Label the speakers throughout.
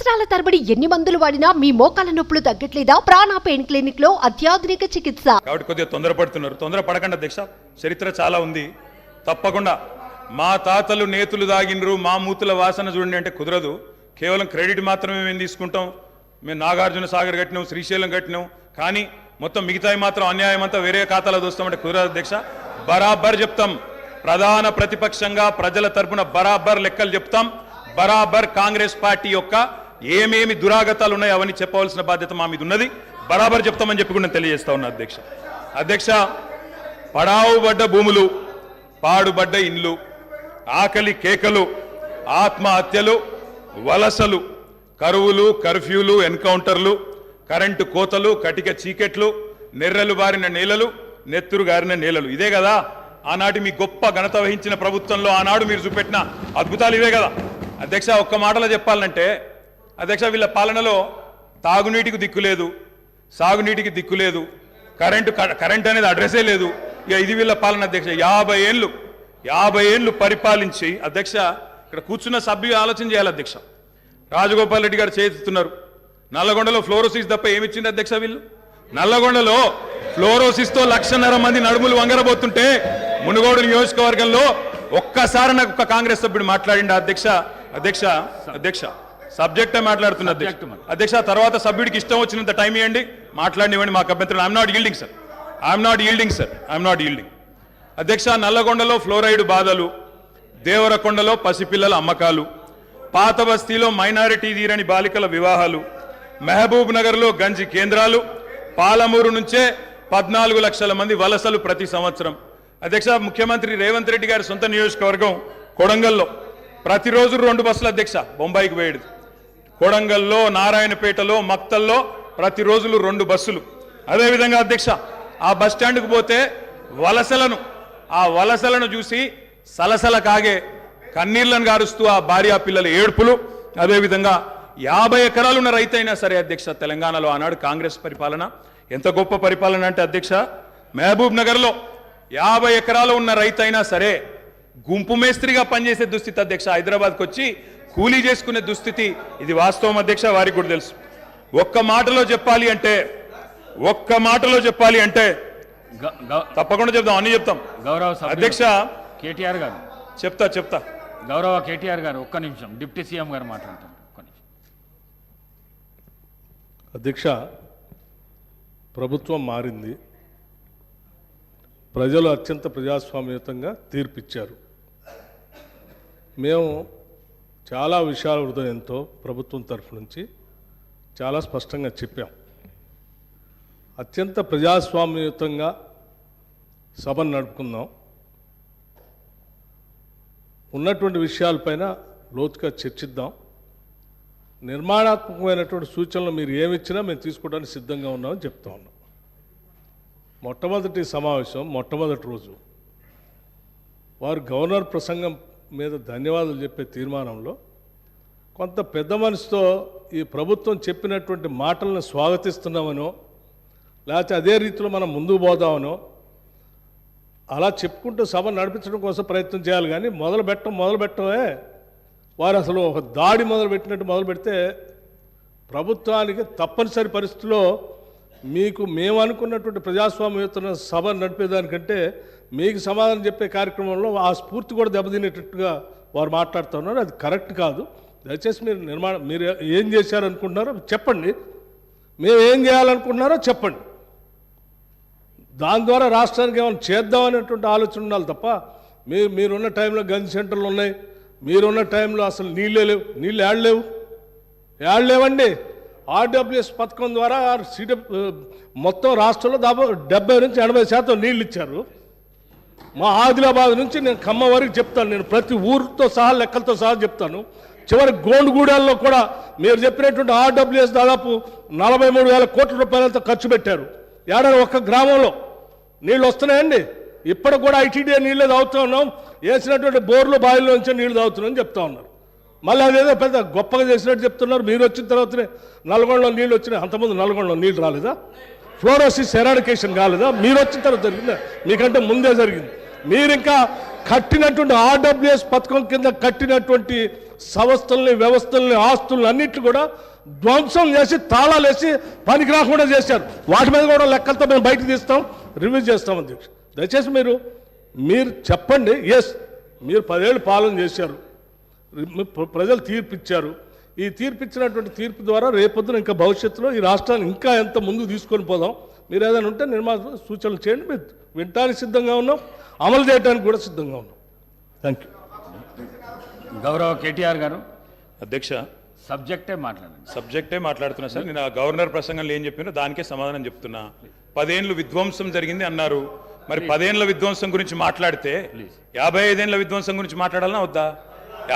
Speaker 1: సంవత్సరాల తరబడి ఎన్ని మందులు వాడినా మీ మోకాల నొప్పులు తగ్గట్లేదా? ప్రాణ పెయిన్ క్లినిక్ లో అత్యాధునిక చికిత్స.
Speaker 2: కాబట్టి కొద్దిగా తొందరపడుతున్నారు. తొందరపడకండి అధ్యక్ష, చరిత్ర చాలా ఉంది. తప్పకుండా మా తాతలు నేతులు దాగినరు, మా మూతుల వాసన చూడండి అంటే కుదరదు. కేవలం క్రెడిట్ మాత్రమే మేము తీసుకుంటాం. మేము నాగార్జున సాగర్ కట్టినాం, శ్రీశైలం కట్టినాం, కానీ మొత్తం మిగతాయి మాత్రం అన్యాయం అంతా వేరే ఖాతాలో దోస్తామంటే కుదరదు అధ్యక్ష. బరాబర్ చెప్తాం. ప్రధాన ప్రతిపక్షంగా ప్రజల తరపున బరాబర్ లెక్కలు చెప్తాం. బరాబర్ కాంగ్రెస్ పార్టీ యొక్క ఏమేమి దురాగతాలు ఉన్నాయో అవన్నీ చెప్పవలసిన బాధ్యత మా మీద ఉన్నది. బరాబర్ చెప్తామని చెప్పి కూడా తెలియజేస్తా ఉన్నా అధ్యక్ష. పడావుబడ్డ భూములు, పాడుబడ్డ ఇండ్లు, ఆకలి కేకలు, ఆత్మహత్యలు, వలసలు, కరువులు, కర్ఫ్యూలు, ఎన్కౌంటర్లు, కరెంటు కోతలు, కటిక చీకెట్లు, నెర్రలు బారిన నేలలు, నెత్తురు గారిన నేలలు. ఇదే కదా ఆనాటి మీ గొప్ప ఘనత వహించిన ప్రభుత్వంలో ఆనాడు మీరు చూపెట్టిన అద్భుతాలు ఇవే కదా అధ్యక్ష. ఒక్క మాటలో చెప్పాలంటే అధ్యక్ష, వీళ్ళ పాలనలో తాగునీటికి దిక్కులేదు, సాగునీటికి దిక్కులేదు, కరెంట్ అనేది అడ్రస్సే లేదు. ఇక ఇది వీళ్ళ పాలన అధ్యక్ష. 50 ఏళ్ళు పరిపాలించి అధ్యక్ష, ఇక్కడ కూర్చున్న సభ్యులు ఆలోచన చేయాలి అధ్యక్ష. రాజగోపాల్ రెడ్డి గారు చేతున్నారు. నల్లగొండలో ఫ్లోరోసిస్ తప్ప ఏమిచ్చింది అధ్యక్ష? వీళ్ళు నల్లగొండలో ఫ్లోరోసిస్తో 1,50,000 మంది నడుములు వంగరబోతుంటే మునుగోడు నియోజకవర్గంలో ఒక్కసారి నాకు ఒక కాంగ్రెస్ సభ్యుడు మాట్లాడిండు అధ్యక్ష. సబ్జెక్టే మాట్లాడుతున్నా అధ్యక్ష. తర్వాత సభ్యుడికి ఇష్టం వచ్చినంత టైం ఇవ్వండి, మాట్లాడినివ్వండి, మాకు అభ్యంతరం. ఐఎమ్ నాట్ ఈల్డింగ్ అధ్యక్ష. నల్లగొండలో ఫ్లోరైడ్ బాధలు, దేవరకొండలో పసిపిల్లల అమ్మకాలు, పాత బస్తీలో మైనారిటీ తీరని బాలికల వివాహాలు, మహబూబ్ నగర్లో గంజి కేంద్రాలు, పాలమూరు నుంచే 14 లక్షల మంది వలసలు ప్రతి సంవత్సరం. అధ్యక్ష, ముఖ్యమంత్రి రేవంత్ రెడ్డి గారి సొంత నియోజకవర్గం కొడంగల్లో ప్రతిరోజు 2 బస్సులు అధ్యక్ష బొంబాయికి పోయేది. కొడంగల్లో, నారాయణపేటలో, మక్తల్లో ప్రతిరోజులు 2 బస్సులు. అదేవిధంగా అధ్యక్ష, ఆ బస్ స్టాండ్కు పోతే ఆ వలసలను చూసి సలసల కాగే కన్నీళ్లను గారుస్తూ ఆ భార్యా పిల్లల ఏడుపులు. అదేవిధంగా 50 ఎకరాలు ఉన్న రైతైనా సరే అధ్యక్ష, తెలంగాణలో ఆనాడు కాంగ్రెస్ పరిపాలన ఎంత గొప్ప పరిపాలన అంటే అధ్యక్ష, మహబూబ్ నగర్లో 50 ఎకరాలు ఉన్న రైతైనా సరే గుంపు మేస్త్రిగా పనిచేసే దుస్థితి అధ్యక్ష. హైదరాబాద్కి వచ్చి కూలీ చేసుకునే దుస్థితి. ఇది వాస్తవం అధ్యక్ష, వారికి కూడా తెలుసు. ఒక్క మాటలో చెప్పాలి అంటే తప్పకుండా చెప్తాం, అన్ని చెప్తాం.
Speaker 3: గౌరవ
Speaker 2: అధ్యక్ష
Speaker 3: కేటీఆర్ గారు
Speaker 2: చెప్తా.
Speaker 3: గౌరవ కేటీఆర్ గారు ఒక్క నిమిషం, డిప్యూటీ సీఎం గారు మాట్లాడతారు. ఒక్క నిమిషం
Speaker 4: అధ్యక్ష. ప్రభుత్వం మారింది, ప్రజలు అత్యంత ప్రజాస్వామ్యయుతంగా తీర్పిచ్చారు. మేము చాలా విషయాల హృదయంతో ప్రభుత్వం తరఫు నుంచి చాలా స్పష్టంగా చెప్పాం. అత్యంత ప్రజాస్వామ్యయుతంగా సభను నడుపుకుందాం, ఉన్నటువంటి విషయాలపైన లోతుగా చర్చిద్దాం, నిర్మాణాత్మకమైనటువంటి సూచనలు మీరు ఏమిచ్చినా మేము తీసుకోవడానికి సిద్ధంగా ఉన్నామని చెప్తా ఉన్నాం. మొట్టమొదటి సమావేశం, మొట్టమొదటి రోజు వారు గవర్నర్ ప్రసంగం మీద ధన్యవాదాలు చెప్పే తీర్మానంలో కొంత పెద్ద మనసుతో ఈ ప్రభుత్వం చెప్పినటువంటి మాటలను స్వాగతిస్తున్నామనో, లేకపోతే అదే రీతిలో మనం ముందుకు పోదామనో అలా చెప్పుకుంటూ సభ నడిపించడం కోసం ప్రయత్నం చేయాలి. కానీ మొదలు పెట్టడమే వారు అసలు ఒక దాడి మొదలు పెడితే ప్రభుత్వానికి తప్పనిసరి పరిస్థితుల్లో మీకు మేము అనుకున్నటువంటి ప్రజాస్వామ్యయుత సభ నడిపేదానికంటే మీకు సమాధానం చెప్పే కార్యక్రమంలో ఆ స్ఫూర్తి కూడా దెబ్బతినేటట్టుగా వారు మాట్లాడుతున్నారు. అది కరెక్ట్ కాదు. దయచేసి మీరు ఏం చేశారనుకుంటున్నారో చెప్పండి, మేము ఏం చేయాలనుకుంటున్నారో చెప్పండి. దాని ద్వారా రాష్ట్రానికి ఏమైనా చేద్దామనేటువంటి ఆలోచన ఉండాలి తప్ప మీరున్న టైంలో గంజి సెంటర్లు ఉన్నాయి, మీరున్న టైంలో అసలు నీళ్ళు ఏడలేవండి. ఆర్డబ్ల్యూఎస్ పథకం ద్వారా మొత్తం రాష్ట్రంలో దాదాపు 70 నుంచి 80% నీళ్ళు ఇచ్చారు. మా ఆదిలాబాద్ నుంచి నేను ఖమ్మం వరకు చెప్తాను, నేను ప్రతి ఊరితో సహా లెక్కలతో సహా చెప్తాను. చివరి గోండుగూడెల్లో కూడా మీరు చెప్పినటువంటి ఆర్డబ్ల్యూఎస్ దాదాపు 43,000 కోట్ల రూపాయలతో ఖర్చు పెట్టారు. ఏడాది ఒక్క గ్రామంలో నీళ్ళు వస్తున్నాయండి. ఇప్పటికి కూడా ఐటీడీ నీళ్ళే తాగుతూ ఉన్నాం, వేసినటువంటి బోర్లు బావిలో నుంచి నీళ్ళు తాగుతున్నామని చెప్తా ఉన్నారు. మళ్ళీ అదేదో పెద్ద గొప్పగా చేసినట్టు చెప్తున్నారు. మీరు వచ్చిన తర్వాతనే నల్గొండలో నీళ్ళు వచ్చినాయి, అంతకుముందు నల్గొండలో నీళ్ళు రాలేదా? ఫ్లోరోసిస్ ఎరాడికేషన్ కాలేదా? మీరు వచ్చిన తర్వాత జరిగిందా? మీకంటే ముందే జరిగింది. మీరు ఇంకా కట్టినటువంటి ఆర్డబ్ల్యూఎస్ పథకం కింద కట్టినటువంటి సంస్థల్ని వ్యవస్థల్ని ఆస్తుల్ని అన్నిట్లు కూడా ధ్వంసం చేసి తాళాలు వేసి పనికి రాకుండా చేశారు. వాటి మీద కూడా లెక్కలతో మేము బయటకు తీస్తాం, రివ్యూ చేస్తాం అధ్యక్ష. దయచేసి మీరు చెప్పండి. ఎస్, మీరు 10 ఏళ్ళు పాలన చేశారు, ప్రజలు తీర్పు ఇచ్చారు. ఈ తీర్పు ఇచ్చినటువంటి తీర్పు ద్వారా రేపొద్దున ఇంకా భవిష్యత్తులో ఈ రాష్ట్రాన్ని ఇంకా ఎంత ముందుకు తీసుకొని పోదాం. మీరు ఏదైనా ఉంటే సూచనలు చేయండి. మీరు వినటానికి సిద్ధంగా ఉన్నాం, అమలు చేయడానికి కూడా సిద్ధంగా ఉన్నాం. Thank you.
Speaker 3: గౌరవ కేటీఆర్ గారు
Speaker 2: అధ్యక్ష,
Speaker 3: సబ్జెక్టే
Speaker 2: మాట్లాడుతున్నా సార్. నేను ఆ గవర్నర్ ప్రసంగంలో ఏం చెప్పినా దానికే సమాధానం చెప్తున్నా. 10 ఏళ్ళు విధ్వంసం జరిగింది అన్నారు. మరి 10 ఏళ్ల విధ్వంసం గురించి మాట్లాడితే 55 ఏళ్ల విధ్వంసం గురించి మాట్లాడాలన్నా వద్దా?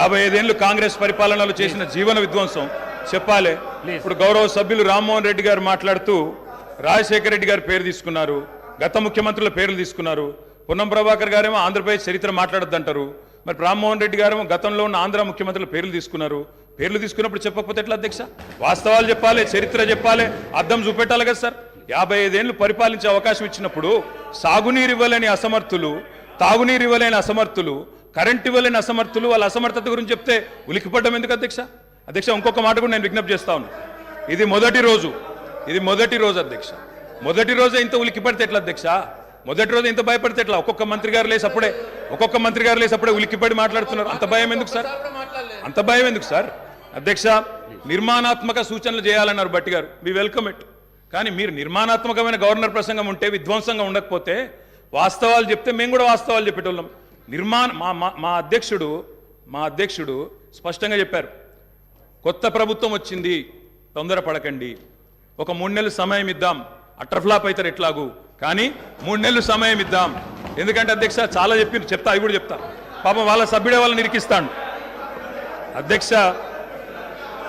Speaker 2: 55 ఏళ్లు కాంగ్రెస్ పరిపాలనలో చేసిన జీవన విధ్వంసం చెప్పాలి. ఇప్పుడు గౌరవ సభ్యులు రామ్మోహన్ రెడ్డి గారు మాట్లాడుతూ రాజశేఖర రెడ్డి గారి పేరు తీసుకున్నారు, గత ముఖ్యమంత్రుల పేర్లు తీసుకున్నారు. పొన్నం ప్రభాకర్ గారేమో ఆంధ్రప్రదేశ్ చరిత్ర మాట్లాడొద్దంటారు. మరి రామ్మోహన్ రెడ్డి గారేమో గతంలో ఉన్న ఆంధ్ర ముఖ్యమంత్రుల పేర్లు తీసుకున్నారు. పేర్లు తీసుకున్నప్పుడు చెప్పకపోతే ఎట్లా అధ్యక్ష? వాస్తవాలు చెప్పాలి, చరిత్ర చెప్పాలి, అద్దం చూపెట్టాలి కదా సార్. 55 ఏళ్లు పరిపాలించే అవకాశం ఇచ్చినప్పుడు సాగునీరు ఇవ్వలేని అసమర్థులు, తాగునీరు ఇవ్వలేని అసమర్థులు, కరెంట్ ఇవ్వలేని అసమర్థులు, వాళ్ళ అసమర్థత గురించి చెప్తే ఉలికిపడ్డం ఎందుకు అధ్యక్ష? అధ్యక్ష, ఇంకొక మాట కూడా నేను విజ్ఞప్తి చేస్తా ఉన్నాను. ఇది మొదటి రోజు అధ్యక్ష. మొదటి రోజే ఇంత ఉలికిపడితే ఎట్లా అధ్యక్ష? మొదటి రోజు ఇంత భయపడితే ఎట్లా? ఒక్కొక్క మంత్రి గారు లేసి అప్పుడే ఉలికిపడి మాట్లాడుతున్నారు. అంత భయం ఎందుకు సార్? అధ్యక్ష, నిర్మాణాత్మక సూచనలు చేయాలన్నారు భట్టి గారు, వి వెల్కమ్ ఇట్. కానీ మీరు నిర్మాణాత్మకమైన గవర్నర్ ప్రసంగం ఉంటే, విధ్వంసంగా ఉండకపోతే, వాస్తవాలు చెప్తే మేము కూడా వాస్తవాలు చెప్పేటోళ్ళం. మా అధ్యక్షుడు స్పష్టంగా చెప్పారు, కొత్త ప్రభుత్వం వచ్చింది, తొందరపడకండి, ఒక 3 నెలలు సమయం ఇద్దాం, అట్రఫ్లాప్ అవుతారు ఎట్లాగూ, కానీ 3 నెలలు సమయం ఇద్దాం. ఎందుకంటే అధ్యక్ష చాలా చెప్తా, అవి కూడా చెప్తా. పాపం వాళ్ళ సభ్యుడే వాళ్ళని నిరికిస్తాడు. అధ్యక్ష,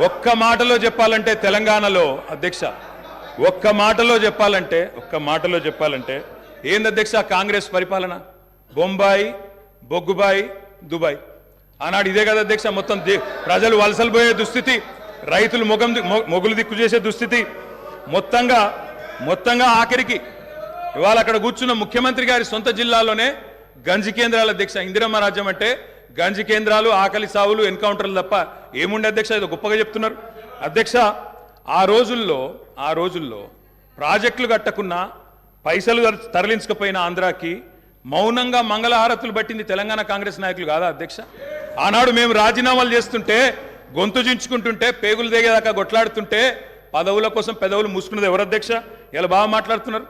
Speaker 2: ఒక్క మాటలో చెప్పాలంటే తెలంగాణలో అధ్యక్ష, ఒక్క మాటలో చెప్పాలంటే ఏంది అధ్యక్ష కాంగ్రెస్ పరిపాలన? బొంబాయి, బొగ్గుబాయి, దుబాయ్. ఆనాడు ఇదే కదా అధ్యక్ష. మొత్తం ప్రజలు వలసలు పోయే దుస్థితి, రైతులు మొగులు దిక్కు చేసే దుస్థితి, మొత్తంగా ఆఖరికి ఇవాళ అక్కడ కూర్చున్న ముఖ్యమంత్రి గారి సొంత జిల్లాలోనే గంజి కేంద్రాల అధ్యక్ష. ఇందిరమ్మ రాజ్యం అంటే గంజి కేంద్రాలు, ఆకలి సావులు, ఎన్కౌంటర్లు తప్ప ఏముండే అధ్యక్ష? ఇది గొప్పగా చెప్తున్నారు అధ్యక్ష. ఆ రోజుల్లో ప్రాజెక్టులు కట్టకున్నా, పైసలు తరలించకపోయిన ఆంధ్రాకి మౌనంగా మంగళహారతులు పట్టింది తెలంగాణ కాంగ్రెస్ నాయకులు కాదా అధ్యక్ష? ఆనాడు మేము రాజీనామాలు చేస్తుంటే, గొంతు చించుకుంటుంటే, పేగులు దిగేదాకా కొట్లాడుతుంటే, పదవుల కోసం పెదవులు మూసుకున్నది ఎవరు అధ్యక్ష? ఇలా బాగా మాట్లాడుతున్నారు.